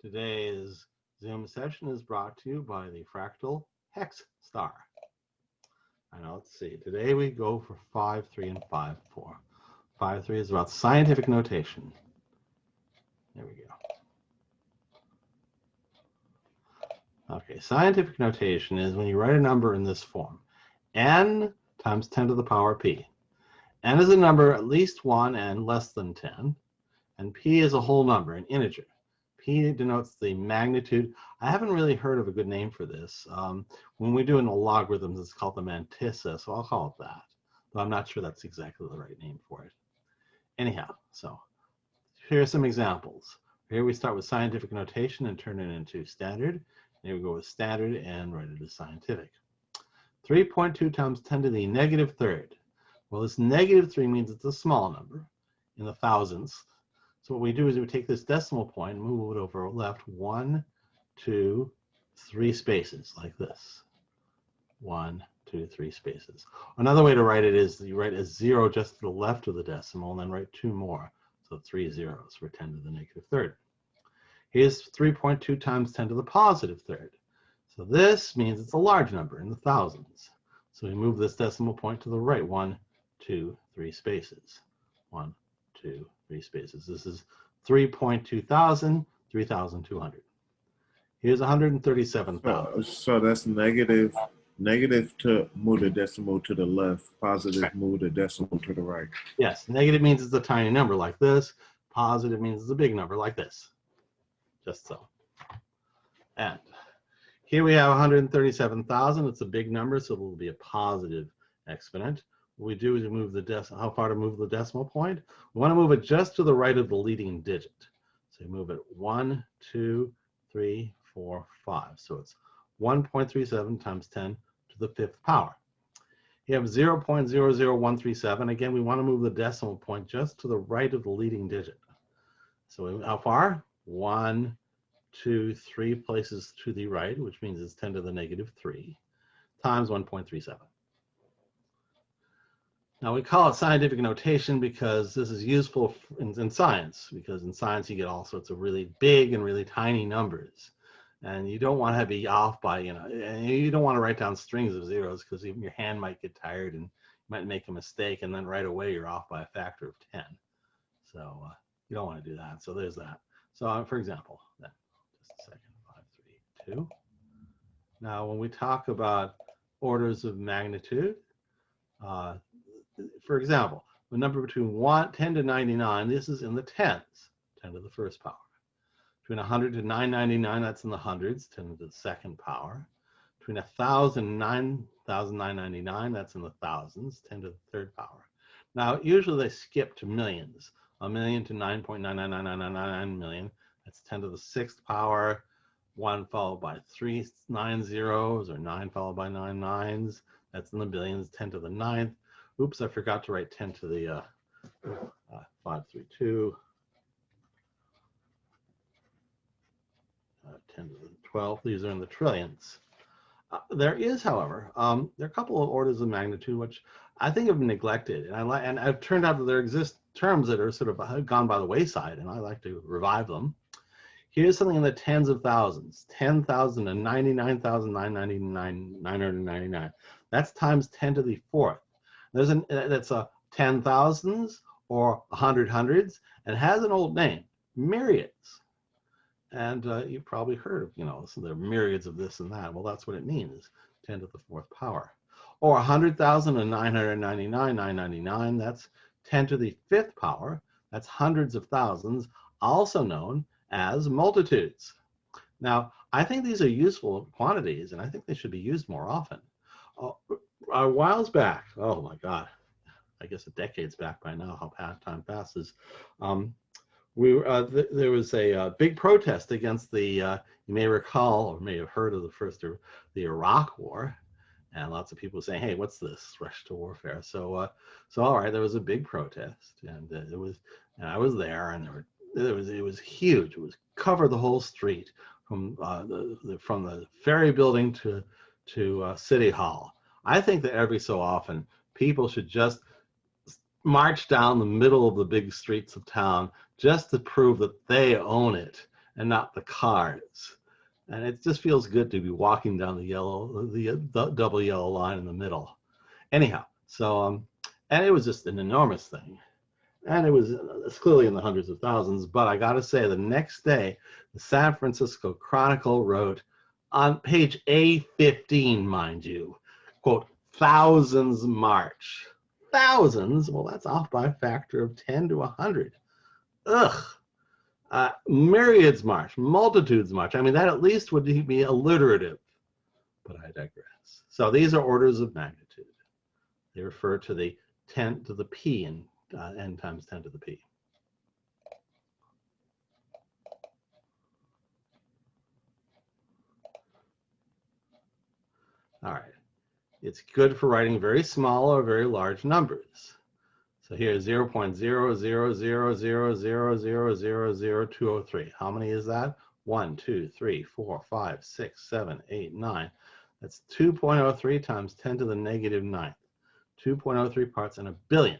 Today's Zoom session is brought to you by the Fractal Hex Star. Now let's see. Today we go for 5, 3, and 5, 4. 5, 3 is about scientific notation. There we go. Okay, scientific notation is when you write a number in this form. N times 10 to the power p. N is a number at least 1 and less than 10. And p is a whole number, an integer. P denotes the magnitude. I haven't really heard of a good name for this. When we do in the logarithms, it's called the mantissa, so I'll call it that. But I'm not sure that's exactly the right name for it. Anyhow, so here are some examples. Here we start with scientific notation and turn it into standard. Here we go with standard and write it as scientific. 3.2 times 10 to the negative third. Well, this negative 3 means it's a small number in the thousands. So what we do is we take this decimal point and move it over left 1, 2, 3 spaces like this. 1, 2, 3 spaces. Another way to write it is you write a 0 just to the left of the decimal and then write 2 more. So 3 zeros for 10 to the negative third. Here's 3.2 times 10 to the positive third. So this means it's a large number in the thousands. So we move this decimal point to the right 1, 2, 3 spaces. 1, 2, 3 spaces. This is 3.2 thousand, 3,200. Here's 137,000. So that's negative to move the decimal to the left, positive move the decimal to the right. Yes, negative means it's a tiny number like this. Positive means it's a big number like this. Just so. And here we have 137,000. It's a big number, so it will be a positive exponent. What we do is we move the how far to move the decimal point? We want to move it just to the right of the leading digit. So you move it 1, 2, 3, 4, 5. So it's 1.37 times 10 to the 5th power. You have 0.00137. Again, we want to move the decimal point just to the right of the leading digit. So how far? 1, 2, 3 places to the right, which means it's 10 to the negative 3 times 1.37. Now we call it scientific notation because this is useful in science, because in science you get all sorts of really big and really tiny numbers. And you don't want to be off by, and you don't want to write down strings of zeros because even your hand might get tired and you might make a mistake and then right away you're off by a factor of 10. So you don't want to do that. So there's that. So for example, then, just a second, 5, 3, 2. Now when we talk about orders of magnitude, for example, the number between 10 to 99, this is in the tens, 10 to the first power. Between 100 to 999, that's in the hundreds, 10 to the second power. Between 1,000 and 9,999, that's in the thousands, 10 to the third power. Now, usually they skip to millions. A million to 9.999999 million, that's 10 to the sixth power. 1 followed by 3 9 zeros, or 9 followed by 9 nines. That's in the billions, 10 to the ninth. Oops, I forgot to write 10 to the 5, 3, 2. 10 to the 12. These are in the trillions. There is, however, there are a couple of orders of magnitude which I think have been neglected, and I've turned out that there exist terms that are sort of gone by the wayside, and I like to revive them. Here's something in the tens of thousands: 10,000 and 99,999. That's times 10 to the fourth. That's a 10 thousands or 100 hundreds, and has an old name, myriads. And you've probably heard of, so there are myriads of this and that. Well, that's what it means, 10 to the fourth power. Or 100,000 and 999,999, that's 10 to the fifth power. That's hundreds of thousands, also known as multitudes. Now, I think these are useful quantities, and I think they should be used more often. A whiles back, oh my God, I guess decades back by now, how time passes. There was a big protest against you may recall or may have heard of the Iraq War, and lots of people saying, "Hey, what's this rush to warfare?" So all right, there was a big protest, and I was there, and it was huge. It was covered the whole street from the ferry building to City Hall. I think that every so often people should just march down the middle of the big streets of town just to prove that they own it and not the cards. And it just feels good to be walking down the double yellow line in the middle. Anyhow, so, and it was just an enormous thing. And it's clearly in the hundreds of thousands, but I gotta say, the next day, the San Francisco Chronicle wrote on page A15, mind you, quote, thousands march. Thousands? Well, that's off by a factor of 10 to 100. Ugh. Myriads march, multitudes march. I mean, that at least would be alliterative, but I digress. So these are orders of magnitude. They refer to the 10 to the p in n times 10 to the p. All right. It's good for writing very small or very large numbers. So here, 0.00000000203. How many is that? 1, 2, 3, 4, 5, 6, 7, 8, 9. That's 2.03 times 10 to the negative 9th. 2.03 parts in a billion.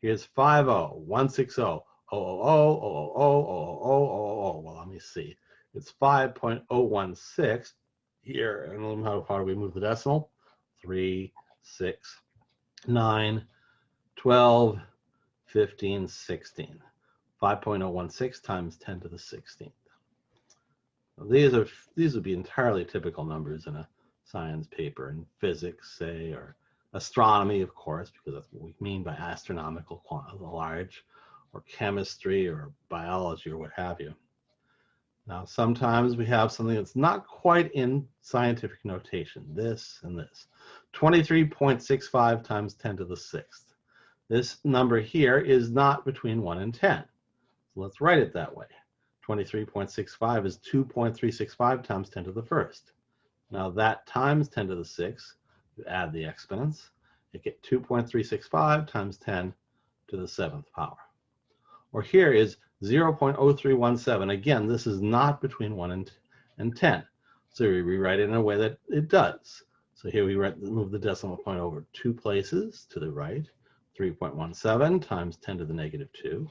Here's 50, 160, 000, 000, 000. Well, let me see. It's 5.016 here. And how far do we move the decimal? 3, 6, 9, 12, 15, 16. 5.016 times 10 to the 16th. These would be entirely typical numbers in a science paper, in physics, say, or astronomy, of course, because that's what we mean by astronomical large, or chemistry, or biology, or what have you. Now, sometimes we have something that's not quite in scientific notation, this and this. 23.65 times 10 to the 6th. This number here is not between 1 and 10. So let's write it that way. 23.65 is 2.365 times 10 to the 1st. Now that times 10 to the 6th, you add the exponents, you get 2.365 times 10 to the 7th power. Or here is 0.0317. Again, this is not between 1 and 10. So we rewrite it in a way that it does. So here we move the decimal point over 2 places to the right. 3.17 times 10 to the negative 2.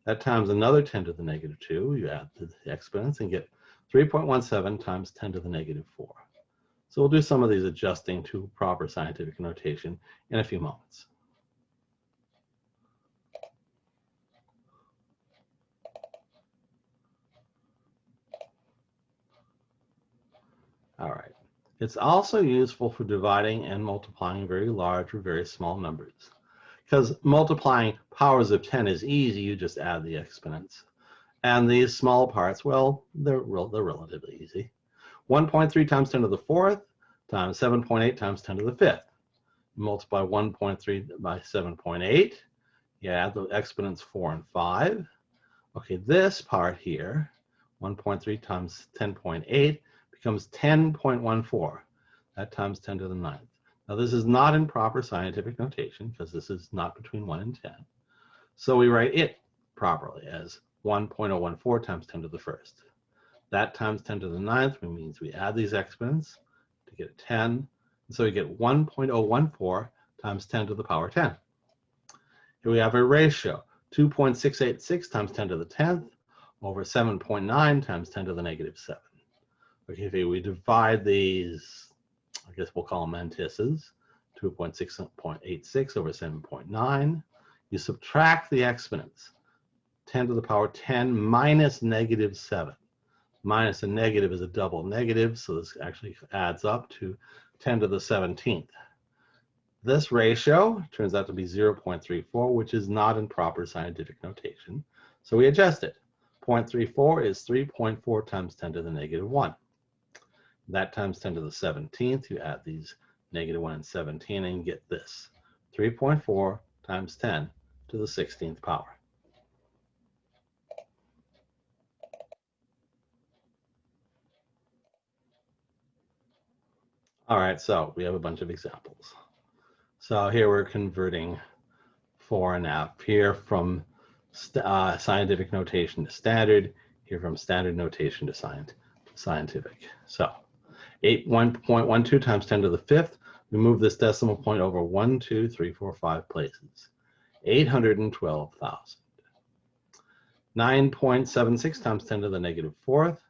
That times another 10 to the negative 2. You add the exponents and get 3.17 times 10 to the negative 4. So we'll do some of these adjusting to proper scientific notation in a few moments. All right. It's also useful for dividing and multiplying very large or very small numbers. Because multiplying powers of 10 is easy, you just add the exponents. And these small parts, well, they're relatively easy. 1.3 times 10 to the 4th times 7.8 times 10 to the 5th. Multiply 1.3 by 7.8. You add the exponents 4 and 5. Okay, this part here, 1.3 times 10.8, becomes 10.14. That times 10 to the 9th. Now this is not in proper scientific notation because this is not between 1 and 10. So we write it properly as 1.014 times 10 to the 1st. That times 10 to the 9th means we add these exponents to get a 10. And so we get 1.014 times 10 to the power 10. Here we have a ratio, 2.686 times 10 to the 10th over 7.9 times 10 to the negative 7. Okay, if we divide these, I guess we'll call them mantisses, 2.686 over 7.9. You subtract the exponents, 10 to the power 10 minus negative 7. Minus a negative is a double negative, so this actually adds up to 10 to the 17th. This ratio turns out to be 0.34, which is not in proper scientific notation, so we adjust it. 0.34 is 3.4 times 10 to the negative 1. That times 10 to the 17th, you add these negative 1 and 17 and get this, 3.4 times 10 to the 16th power. All right, so we have a bunch of examples. So here we're converting 4 and f, here from scientific notation to standard, here from standard notation to scientific. So 1.12 times 10 to the 5th, we move this decimal point over 1, 2, 3, 4, 5 places. 812,000. 9.76 times 10 to the negative fourth.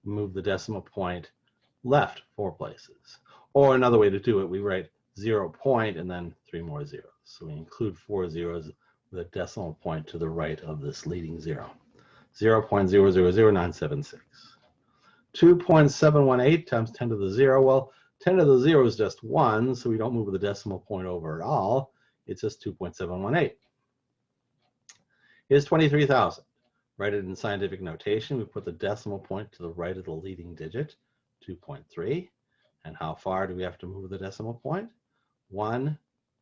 Move the decimal point left 4 places. Or another way to do it, we write 0 point and then 3 more zeros. So we include 4 zeros with a decimal point to the right of this leading 0. 0.000976. 2.718 times 10 to the 0. Well, 10 to the 0 is just 1, so we don't move the decimal point over at all. It's just 2.718. Here's 23,000. Write it in scientific notation. We put the decimal point to the right of the leading digit, 2.3. And how far do we have to move the decimal point? 1,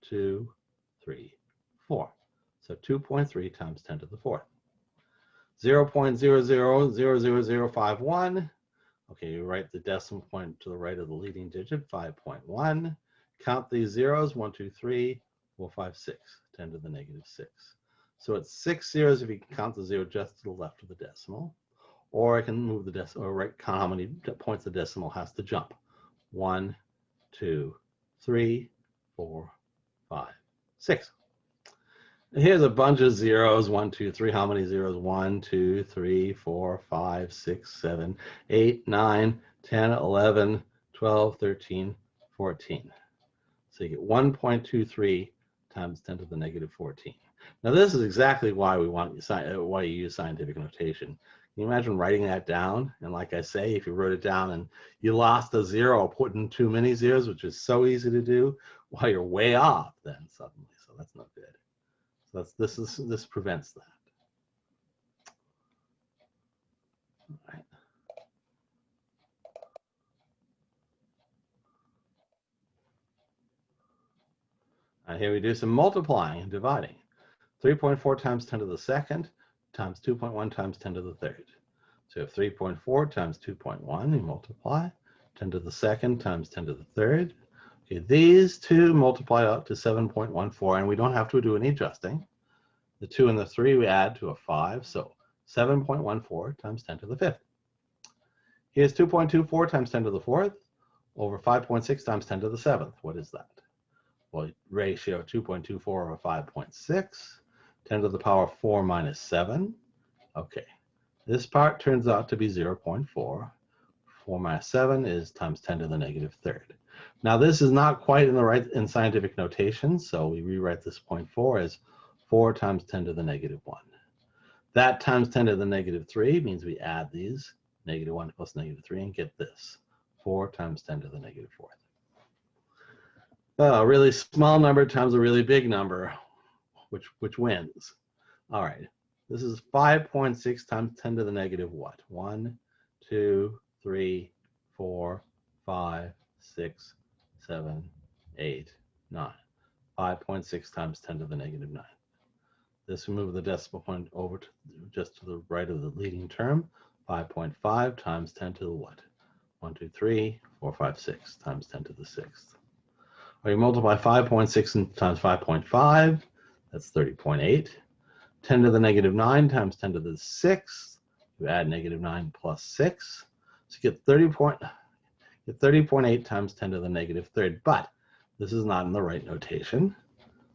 2, 3, 4. So 2.3 times 10 to the fourth. 0.000051. Okay, you write the decimal point to the right of the leading digit, 5.1. Count these zeros, 1, 2, 3, 4, 5, 6, 10 to the negative 6. So it's 6 zeros if you can count the 0 just to the left of the decimal. Or I can move the decimal, or count how many points the decimal has to jump. 1, 2, 3, 4, 5, 6. Here's a bunch of zeros. 1, 2, 3. How many zeros? 1, 2, 3, 4, 5, 6, 7, 8, 9, 10, 11, 12, 13, 14. So you get 1.23 times 10 to the negative 14. Now this is exactly why we want why you use scientific notation. Can you imagine writing that down? And like I say, if you wrote it down and you lost a zero, putting too many zeros, which is so easy to do, well, you're way off then suddenly. So that's not good. So this prevents that. All right. Here we do some multiplying and dividing. 3.4 times 10 to the second times 2.1 times 10 to the third. So you have 3.4 times 2.1, you multiply. 10 to the second times 10 to the third. Okay, these two multiply out to 7.14, and we don't have to do any adjusting. The 2 and the 3 we add to a 5, so 7.14 times 10 to the fifth. Here's 2.24 times 10 to the fourth over 5.6 times 10 to the seventh. What is that? Well, ratio 2.24 over 5.6. 10 to the power 4 minus 7. Okay, this part turns out to be 0.4. 4 minus 7 is times 10 to the negative third. Now this is not quite in scientific notation, so we rewrite this 0.4 as 4 times 10 to the negative 1. That times 10 to the negative 3 means we add these, negative 1 plus negative 3, and get this, 4 times 10 to the negative fourth. A really small number times a really big number, which wins. All right, this is 5.6 times 10 to the negative what? 1, 2, 3, 4, 5, 6, 7, 8, 9. 5.6 times 10 to the negative 9. This will move the decimal point over to just to the right of the leading term. 5.5 times 10 to the what? 1, 2, 3, 4, 5, 6 times 10 to the sixth. Or you multiply 5.6 times 5.5, that's 30.8. 10 to the negative 9 times 10 to the sixth, you add negative 9 plus 6. So you get 30.8 times 10 to the negative third, but this is not in the right notation.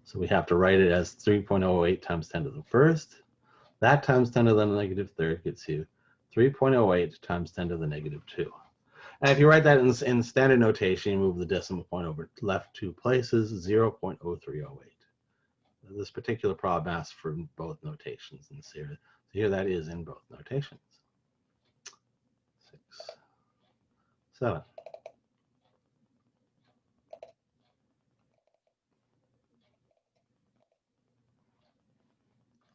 So we have to write it as 3.08 times 10 to the first. That times 10 to the negative third gets you 3.08 times 10 to the negative 2. And if you write that in standard notation, you move the decimal point over left 2 places, 0.0308. This particular problem asks for both notations. And so here that is in both notations. 6, 7.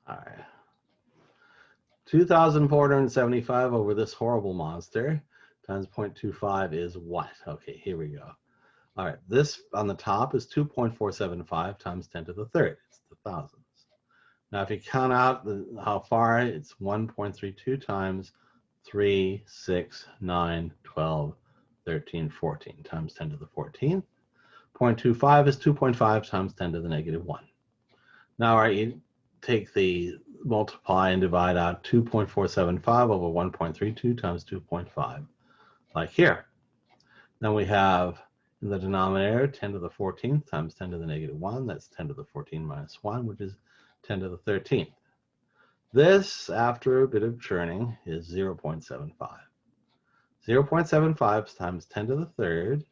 All right. 2,475 over this horrible monster times 0.25 is what? Okay, here we go. All right, this on the top is 2.475 times 10 to the third. It's the thousands. Now, if you count out how far, it's 1.32 times 3, 6, 9, 12, 13, 14 times 10 to the 14th. 0.25 is 2.5 times 10 to the negative 1. Now, all right, you take the multiply and divide out 2.475 over 1.32 times 2.5, like here. Then we have in the denominator 10 to the 14th times 10 to the negative 1. That's 10 to the 14 minus 1, which is 10 to the 13th. This, after a bit of churning, is 0.75. 0.75 times 10 to the third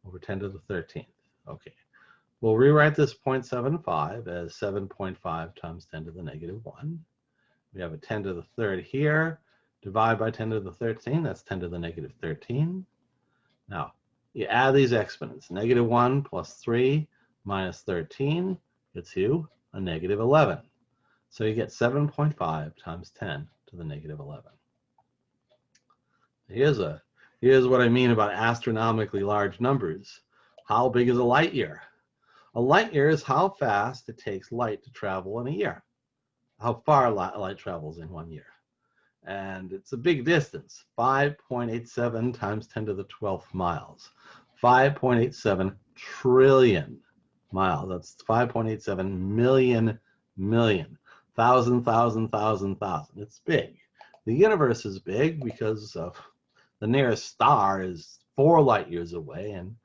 over 10 to the 13th. Okay. We'll rewrite this 0.75 as 7.5 times 10 to the negative 1. We have a 10 to the third here. Divide by 10 to the 13, that's 10 to the negative 13. Now, you add these exponents. Negative 1 plus 3 minus 13 gets you a negative 11. So you get 7.5 times 10 to the negative 11. Here's what I mean about astronomically large numbers. How big is a light year? A light year is how fast it takes light to travel in a year. How far light travels in 1 year. And it's a big distance, 5.87 times 10 to the 12th miles. 5.87 trillion miles. That's 5.87 million. Thousand. It's big. The universe is big because of the nearest star is 4 light years away, and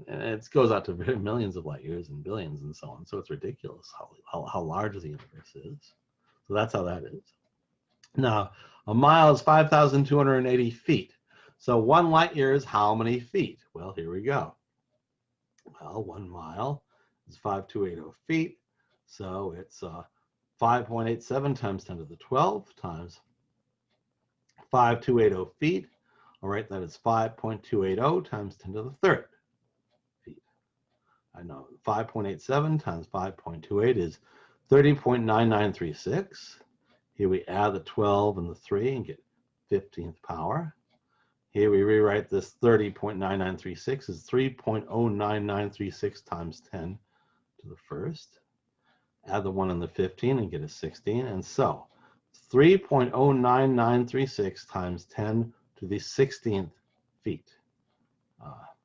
it goes out to millions of light years and billions and so on. So it's ridiculous how large the universe is. So that's how that is. Now, a mile is 5,280 feet. So 1 light year is how many feet? Well, here we go. Well, 1 mile is 5,280 feet. So it's 5.87 times 10 to the 12 times 5,280 feet. All right, that is 5.280 times 10 to the third feet. I know 5.87 times 5.28 is 30.9936. Here we add the 12 and the 3 and get 15th power. Here we rewrite this 30.9936 as 3.09936 times 10 to the first. Add the 1 and the 15 and get a 16. And so 3.09936 times 10 to the 16th feet.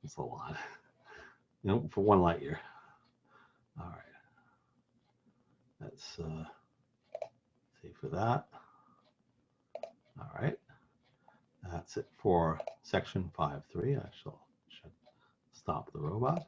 That's a lot, for 1 light year. All right. Let's see for that. All right. That's it for section 5.3. I should stop the robot.